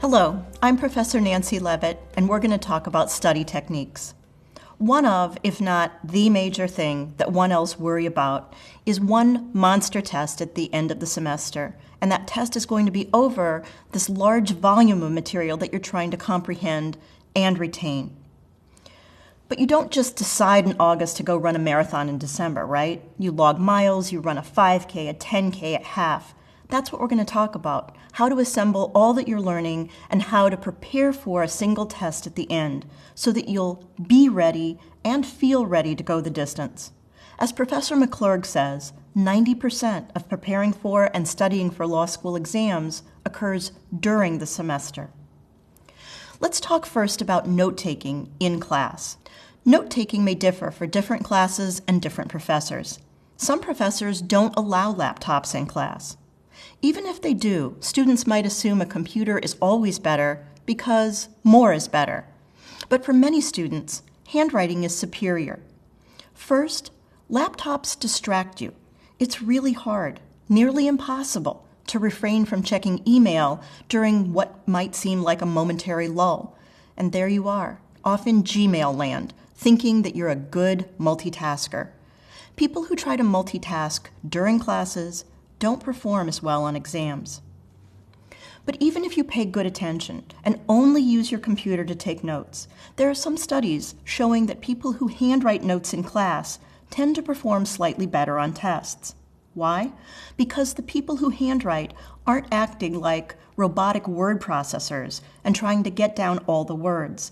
Hello, I'm Professor Nancy Levitt, and we're going to talk about study techniques. One of, if not the major thing that 1Ls worry about is one monster test at the end of the semester, and that test is going to be over this large volume of material that you're trying to comprehend and retain. But you don't just decide in August to go run a marathon in December, right? You log miles, you run a 5K, a 10K at half. That's what we're going to talk about, how to assemble all that you're learning and how to prepare for a single test at the end so that you'll be ready and feel ready to go the distance. As Professor McClurg says, 90% of preparing for and studying for law school exams occurs during the semester. Let's talk first about note-taking in class. Note-taking may differ for different classes and different professors. Some professors don't allow laptops in class. Even if they do, students might assume a computer is always better because more is better. But for many students, handwriting is superior. First, laptops distract you. It's really hard, nearly impossible, to refrain from checking email during what might seem like a momentary lull. And there you are, off in Gmail land, thinking that you're a good multitasker. People who try to multitask during classes don't perform as well on exams. But even if you pay good attention and only use your computer to take notes, there are some studies showing that people who handwrite notes in class tend to perform slightly better on tests. Why? Because the people who handwrite aren't acting like robotic word processors and trying to get down all the words.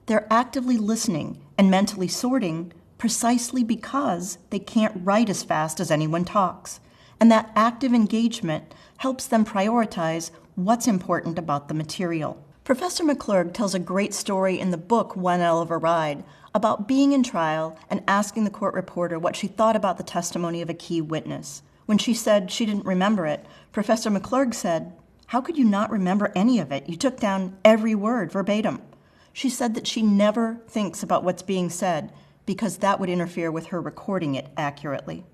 They're actively listening and mentally sorting precisely because they can't write as fast as anyone talks. And that active engagement helps them prioritize what's important about the material. Professor McClurg tells a great story in the book 1L of a Ride about being in trial and asking the court reporter what she thought about the testimony of a key witness. When she said she didn't remember it, Professor McClurg said, "How could you not remember any of it? You took down every word verbatim." She said that she never thinks about what's being said because that would interfere with her recording it accurately.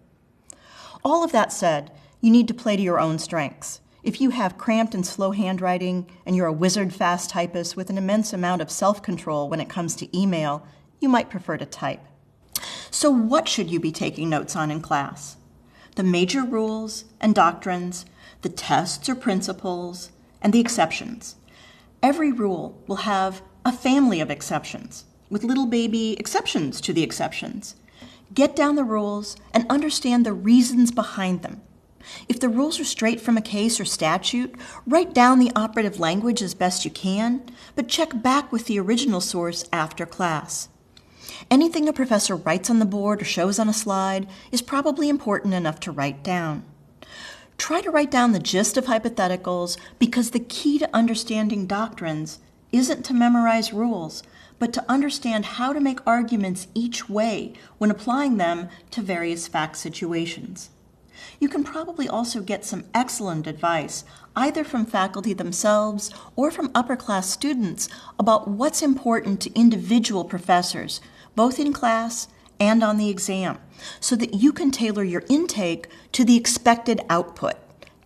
All of that said, you need to play to your own strengths. If you have cramped and slow handwriting and you're a wizard fast typist with an immense amount of self-control when it comes to email, you might prefer to type. So what should you be taking notes on in class? The major rules and doctrines, the tests or principles, and the exceptions. Every rule will have a family of exceptions, with little baby exceptions to the exceptions. Get down the rules and understand the reasons behind them. If the rules are straight from a case or statute, write down the operative language as best you can, but check back with the original source after class. Anything a professor writes on the board or shows on a slide is probably important enough to write down. Try to write down the gist of hypotheticals because the key to understanding doctrines isn't to memorize rules, but to understand how to make arguments each way when applying them to various fact situations. You can probably also get some excellent advice, either from faculty themselves or from upper-class students, about what's important to individual professors, both in class and on the exam, so that you can tailor your intake to the expected output: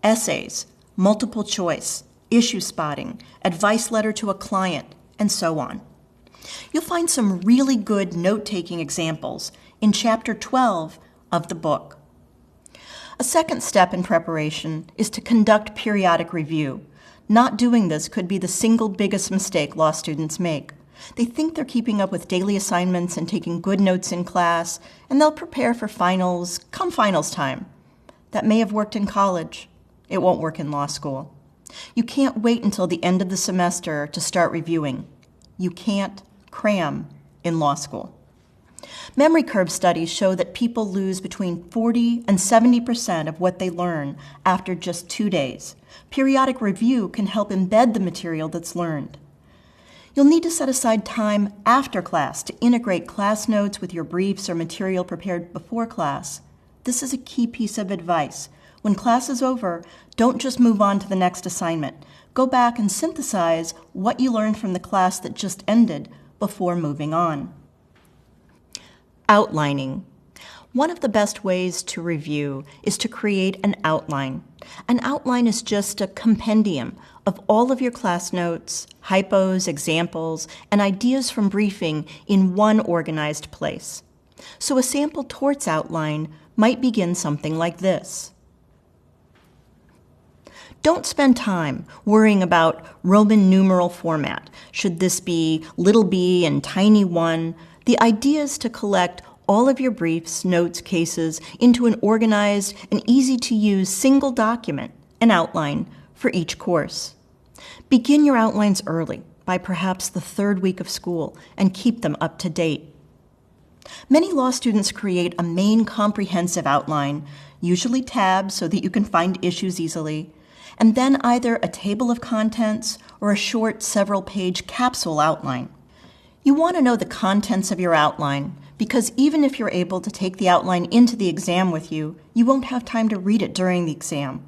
essays, multiple choice, issue spotting, advice letter to a client, and so on. You'll find some really good note-taking examples in Chapter 12 of the book. A second step in preparation is to conduct periodic review. Not doing this could be the single biggest mistake law students make. They think they're keeping up with daily assignments and taking good notes in class, and they'll prepare for finals come finals time. That may have worked in college. It won't work in law school. You can't wait until the end of the semester to start reviewing. You can't cram in law school. Memory curve studies show that people lose between 40 and 70% of what they learn after just 2 days. Periodic review can help embed the material that's learned. You'll need to set aside time after class to integrate class notes with your briefs or material prepared before class. This is a key piece of advice. When class is over, don't just move on to the next assignment. Go back and synthesize what you learned from the class that just ended before moving on. Outlining. One of the best ways to review is to create an outline. An outline is just a compendium of all of your class notes, hypos, examples, and ideas from briefing in one organized place. So a sample torts outline might begin something like this. Don't spend time worrying about Roman numeral format. Should this be little b and tiny 1? The idea is to collect all of your briefs, notes, cases into an organized and easy-to-use single document, an outline, for each course. Begin your outlines early, by perhaps the 3rd week of school, and keep them up to date. Many law students create a main comprehensive outline, usually tabs so that you can find issues easily, and then either a table of contents or a short several-page capsule outline. You want to know the contents of your outline, because even if you're able to take the outline into the exam with you, you won't have time to read it during the exam.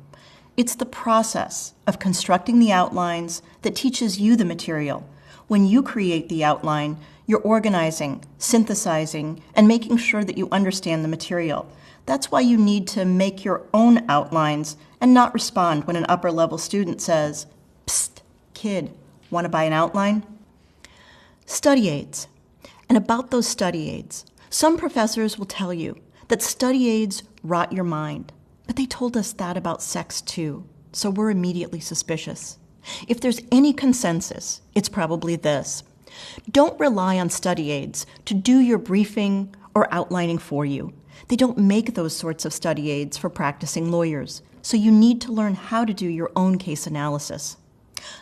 It's the process of constructing the outlines that teaches you the material. When you create the outline, you're organizing, synthesizing, and making sure that you understand the material. That's why you need to make your own outlines and not respond when an upper-level student says, "Psst, kid, want to buy an outline?" Study aids. And about those study aids, some professors will tell you that study aids rot your mind, but they told us that about sex too, so we're immediately suspicious. If there's any consensus, it's probably this. Don't rely on study aids to do your briefing or outlining for you. They don't make those sorts of study aids for practicing lawyers, so you need to learn how to do your own case analysis.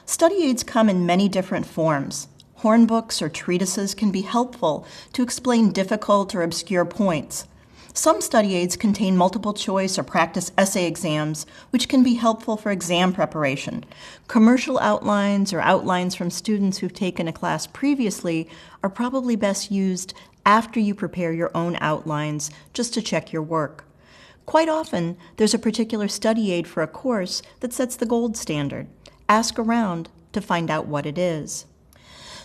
Study aids come in many different forms. Hornbooks or treatises can be helpful to explain difficult or obscure points. Some study aids contain multiple choice or practice essay exams, which can be helpful for exam preparation. Commercial outlines or outlines from students who've taken a class previously are probably best used after you prepare your own outlines, just to check your work. Quite often, there's a particular study aid for a course that sets the gold standard. Ask around to find out what it is.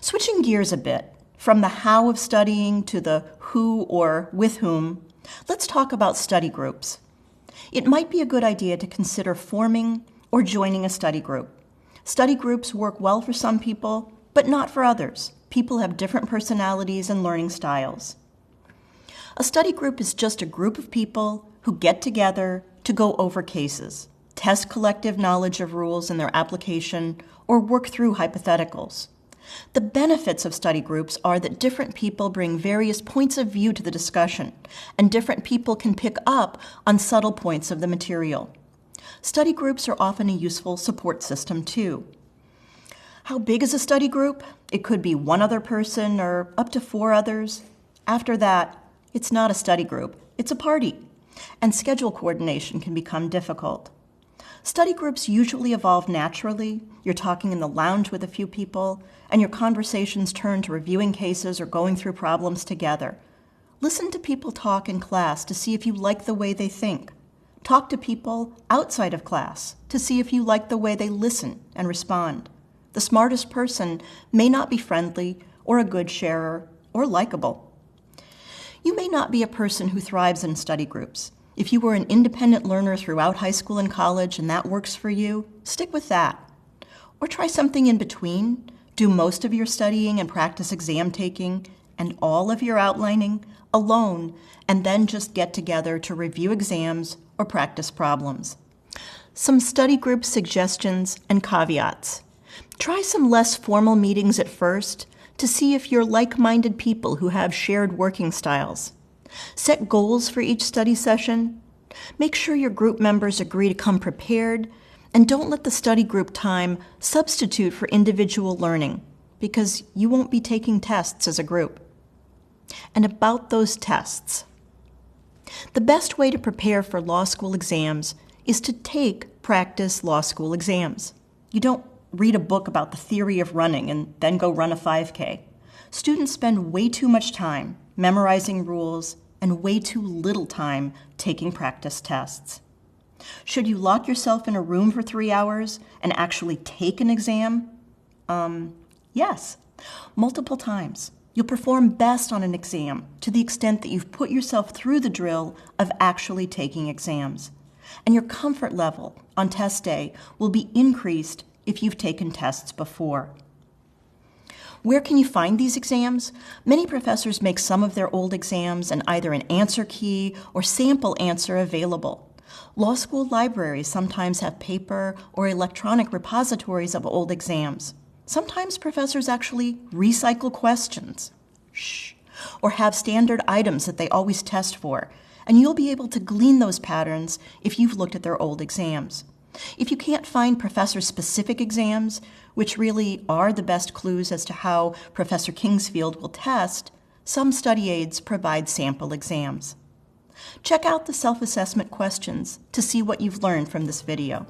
Switching gears a bit, from the how of studying to the who or with whom, let's talk about study groups. It might be a good idea to consider forming or joining a study group. Study groups work well for some people, but not for others. People have different personalities and learning styles. A study group is just a group of people who get together to go over cases, test collective knowledge of rules and their application, or work through hypotheticals. The benefits of study groups are that different people bring various points of view to the discussion, and different people can pick up on subtle points of the material. Study groups are often a useful support system, too. How big is a study group? It could be one other person or up to 4 others. After that, it's not a study group, it's a party, and schedule coordination can become difficult. Study groups usually evolve naturally. You're talking in the lounge with a few people, and your conversations turn to reviewing cases or going through problems together. Listen to people talk in class to see if you like the way they think. Talk to people outside of class to see if you like the way they listen and respond. The smartest person may not be friendly or a good sharer or likable. You may not be a person who thrives in study groups. If you were an independent learner throughout high school and college and that works for you, stick with that. Or try something in between. Do most of your studying and practice exam taking and all of your outlining alone, and then just get together to review exams or practice problems. Some study group suggestions and caveats. Try some less formal meetings at first to see if you're like-minded people who have shared working styles. Set goals for each study session. Make sure your group members agree to come prepared, and don't let the study group time substitute for individual learning, because you won't be taking tests as a group. And about those tests. The best way to prepare for law school exams is to take practice law school exams. You don't read a book about the theory of running and then go run a 5K. Students spend way too much time memorizing rules and way too little time taking practice tests. Should you lock yourself in a room for 3 hours and actually take an exam? Yes, multiple times. You'll perform best on an exam to the extent that you've put yourself through the drill of actually taking exams. And your comfort level on test day will be increased if you've taken tests before. Where can you find these exams? Many professors make some of their old exams and either an answer key or sample answer available. Law school libraries sometimes have paper or electronic repositories of old exams. Sometimes professors actually recycle questions, or have standard items that they always test for, and you'll be able to glean those patterns if you've looked at their old exams. If you can't find professor-specific exams, which really are the best clues as to how Professor Kingsfield will test, some study aids provide sample exams. Check out the self-assessment questions to see what you've learned from this video.